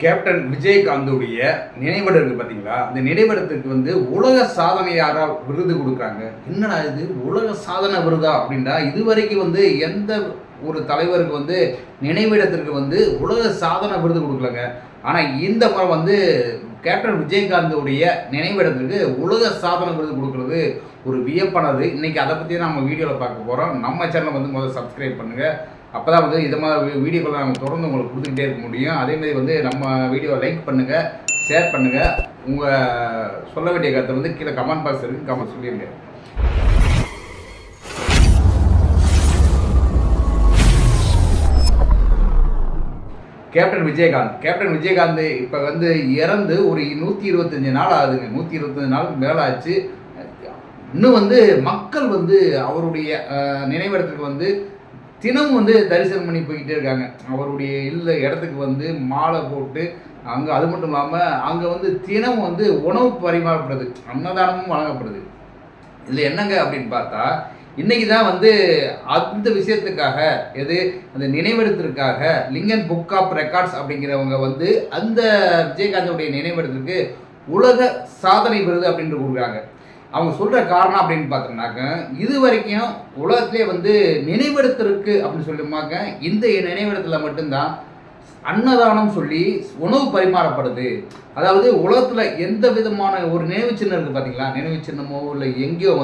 Captain விஜயகாந்துடைய நினைவிடம் இருக்கு பார்த்தீங்களா? அந்த நினைவிடத்துக்கு உலக சாதனையாரா விருது கொடுக்குறாங்க. என்னடா இது உலக சாதனை விருதா அப்படின்னா, இதுவரைக்கும் எந்த ஒரு தலைவருக்கு நினைவிடத்திற்கு உலக சாதனை விருது கொடுக்கலங்க. ஆனால் இந்த முறை கேப்டன் விஜயகாந்துடைய நினைவிடத்திற்கு உலக சாதனை விருது கொடுக்கறது ஒரு வியப்பானது. இன்னைக்கு அதை பற்றி நம்ம வீடியோவில் பார்க்க போகிறோம். நம்ம சேனலை முதல்ல சப்ஸ்கிரைப் பண்ணுங்கள். அப்போ தான் இது மாதிரி வீடியோக்களை நம்ம தொடர்ந்து உங்களுக்கு கொடுத்துக்கிட்டே இருக்க முடியும். அதேமாதிரி நம்ம வீடியோவை லைக் பண்ணுங்கள், ஷேர் பண்ணுங்கள். உங்கள் சொல்ல வேண்டிய கருத்தை கீழே கமெண்ட் பாக்ஸ் இருக்குது, கமெண்ட் சொல்லிடுங்க. கேப்டன் விஜயகாந்த் இப்போ இறந்து ஒரு 125 நாள் ஆகுதுங்க. 125 நாளுக்கு மேலே ஆச்சு. இன்னும் மக்கள் அவருடைய நினைவிடத்துக்கு தினமும் தரிசனம் பண்ணி போய்கிட்டே இருக்காங்க. அவருடைய இடத்துக்கு மாலை போட்டு அங்கே, அது மட்டும் இல்லாமல் அங்கே தினமும் உணவு பரிமாறப்படுது, அன்னதானமும் வழங்கப்படுது. இதில் என்னங்க அப்படின்னு பார்த்தா, இன்னைக்கு தான் அந்த விஷயத்துக்காக அந்த நினைவிடத்திற்காக லிங்கன் புக் ஆஃப் ரெக்கார்ட்ஸ் அப்படிங்கிறவங்க அந்த விஜயகாந்தோடைய நினைவிடத்திற்கு உலக சாதனை விருது அப்படின்னு கொடுக்குறாங்க. அவங்க சொல்கிற காரணம் அப்படின்னு பார்த்தோம்னாக்க, இது வரைக்கும் உலகத்திலே நினைவிடத்திற்கு அப்படின்னு சொல்லிமாக்க இந்த நினைவிடத்தில் மட்டும்தான் அன்னதானம் சொல்லி உணவு பரிமாறப்படுது. அதாவது உலகத்தில் எந்த விதமான ஒரு நினைவு சின்னம் இருக்குது பார்த்தீங்களா, நினைவு சின்னமோ இல்லை எங்கேயோ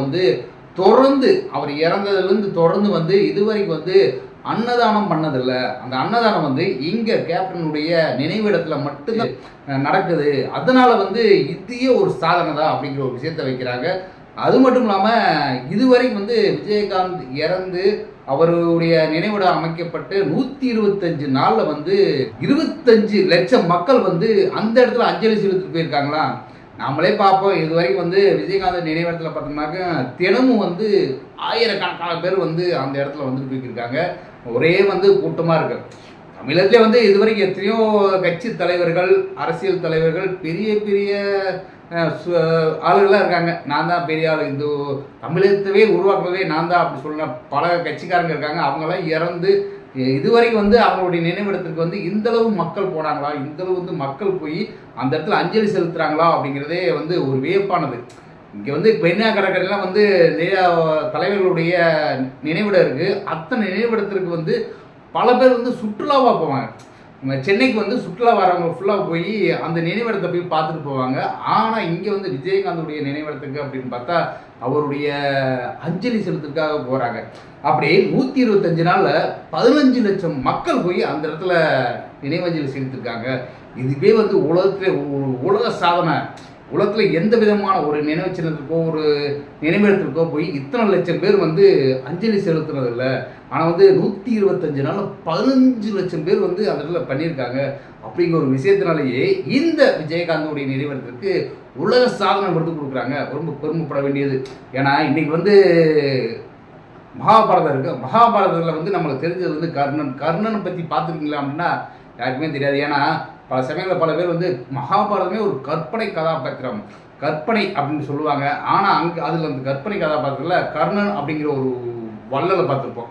தொடர்ந்து அவர் இறந்ததுலேருந்து தொடர்ந்து இதுவரைக்கும் அன்னதானம் பண்ணதில்லை. அந்த அன்னதானம் இங்கே கேப்டனுடைய நினைவிடத்தில் மட்டும்தான் நடக்குது. அதனால் இதையே ஒரு சாதனை தான் அப்படிங்கிற ஒரு விஷயத்தை வைக்கிறாங்க. அது மட்டும் இல்லாமல் இதுவரைக்கும் விஜயகாந்த் இறந்து அவருடைய நினைவிடம் அமைக்கப்பட்டு 125 நாளில் 25 லட்சம் மக்கள் அந்த இடத்துல அஞ்சலி செலுத்திட்டு போயிருக்காங்களா. நம்மளே பார்ப்போம். இது வரைக்கும் விஜயகாந்த் நினைவிடத்தில் பார்த்தோம்னாக்க தினமும் ஆயிரக்கணக்கான பேர் அந்த இடத்துல போய்க்கிருக்காங்க. ஒரே கூட்டமாக இருக்கு. தமிழகத்திலே இது வரைக்கும் எத்தனையோ கட்சி தலைவர்கள், அரசியல் தலைவர்கள், பெரிய பெரிய ஆளுகள்லாம் இருக்காங்க. நான் தான் பெரிய ஆள், இந்த தமிழகத்தவே உருவாக்குறதே நான் தான் அப்படி சொல்ல பல கட்சிக்காரங்க இருக்காங்க. அவங்களாம் இறந்து இதுவரைக்கும் அவங்களுடைய நினைவிடத்துக்கு இந்தளவு மக்கள் போனாங்களா, இந்தளவு மக்கள் போய் அந்த இடத்துல அஞ்சலி செலுத்துகிறாங்களா அப்படிங்கிறதே ஒரு வியப்பானது. இங்கே பெண்ணா கடற்கரைலாம் நிறையா தலைவர்களுடைய நினைவிடம் இருக்குது. அத்தனை நினைவிடத்திற்கு பல பேர் சுற்றுலாவாக போவாங்க. சென்னைக்கு சுற்றுலா வரவங்க ஃபுல்லாக போய் அந்த நினைவிடத்தை போய் பார்த்துட்டு போவாங்க. ஆனால் இங்கே விஜயகாந்துடைய நினைவிடத்துக்கு அப்படின்னு பார்த்தா அவருடைய அஞ்சலி செலுத்துறதுக்காக போகிறாங்க. அப்படியே 125 நாளில் 15 லட்சம் மக்கள் போய் அந்த இடத்துல நினைவஞ்சலி செலுத்திருக்காங்க. இதுவே உலகத்திலே உலக சாதனை. உலகத்தில் எந்த விதமான ஒரு நினைவு சின்னத்துக்கோ ஒரு நினைவிடத்திற்கோ போய் இத்தனை லட்சம் பேர் அஞ்சலி செலுத்துறதில்ல. ஆனால் 125 நாளில் 15 லட்சம் பேர் அந்த இடத்துல பண்ணியிருக்காங்க. அப்படிங்கிற ஒரு விஷயத்தினாலேயே இந்த விஜயகாந்தோடைய நினைவிடத்திற்கு உலக சாதனை விருது கொடுக்குறாங்க. ரொம்ப பெருமைப்பட வேண்டியது. ஏன்னா இன்னைக்கு மகாபாரதம் இருக்குது. மகாபாரதத்தில் நம்மளுக்கு தெரிஞ்சது கர்ணனை பற்றி பார்த்துருக்கீங்களா அப்படின்னா யாருக்குமே தெரியாது. ஏன்னா பல சமயங்களில் பல பேர் மகாபாரதமே ஒரு கற்பனை கதாபாத்திரம், கற்பனை அப்படின்னு சொல்லுவாங்க. ஆனால் அதில் அந்த கற்பனை கதாபாத்திரத்தில் கர்ணன் அப்படிங்கிற ஒரு வள்ளலை பார்த்துருப்போம்.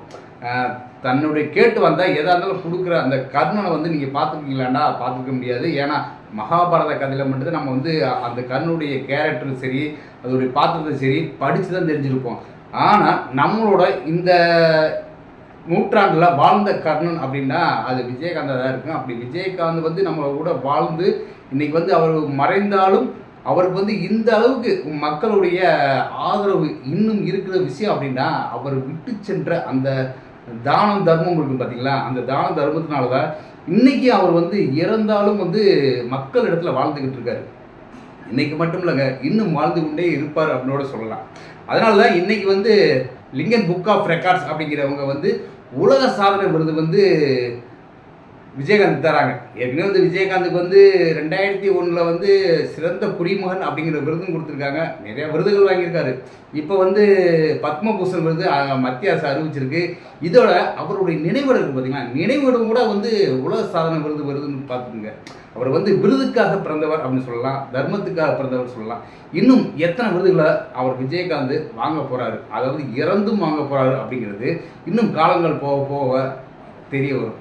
தன்னுடைய கேட்டு வந்தால் எதாக இருந்தாலும் கொடுக்குற அந்த கர்ணனை நீங்கள் பார்த்துருக்கீங்களாண்டா, பார்த்துருக்க முடியாது. ஏன்னா மகாபாரத கதையில் மட்டும் நம்ம அந்த கர்ணனுடைய கேரக்டரும் சரி, அதோடைய பாத்திரத்தையும் சரி படித்து தான் தெரிஞ்சிருப்போம். ஆனால் நம்மளோட இந்த நூற்றாண்டில் வாழ்ந்த கர்ணன் அப்படின்னா அது விஜயகாந்த் தான் இருக்கும். அப்படி விஜயகாந்த் நம்மளை கூட வாழ்ந்து இன்னைக்கு அவர் மறைந்தாலும் அவருக்கு இந்த அளவுக்கு மக்களுடைய ஆதரவு இன்னும் இருக்கிற விஷயம் அப்படின்னா அவர் விட்டு சென்ற அந்த தானம் தர்மம் இருக்குது பார்த்தீங்களா. அந்த தான தர்மத்தினால தான் இன்னைக்கு அவர் இறந்தாலும் மக்கள் இடத்துல வாழ்ந்துக்கிட்டு இருக்காரு. இன்னைக்கு மட்டும் இல்லைங்க, இன்னும் வாழ்ந்து கொண்டே இருப்பார் அப்படின்னோட சொல்லலாம். அதனால தான் இன்னைக்கு லிங்கன் புக் ஆஃப் ரெக்கார்ட்ஸ் அப்படிங்கிறவங்க உலக சாதனை விருது விஜயகாந்த் தராங்க. ஏற்கனவே விஜயகாந்துக்கு 2001 சிறந்த குடிமகன் அப்படிங்கிற விருதும் கொடுத்துருக்காங்க. நிறைய விருதுகள் வாங்கியிருக்காரு. இப்போ பத்மபூஷன் விருது மத்திய அரசு அறிவிச்சிருக்கு. இதோட அவருடைய நினைவிடம் இருக்குது பார்த்தீங்கன்னா, நினைவிடம் கூட உலக சாதனை விருது வருதுன்னு பார்த்துக்குங்க. அவர் விருதுக்காக பிறந்தவர் அப்படின்னு சொல்லலாம், தர்மத்துக்காக பிறந்தவர் சொல்லலாம். இன்னும் எத்தனை விருதுகளை அவர் விஜயகாந்த் வாங்க போகிறாரு, அதாவது இறந்தும் வாங்க போகிறாரு அப்படிங்கிறது இன்னும் காலங்கள் போக போக தெரிய வரும்.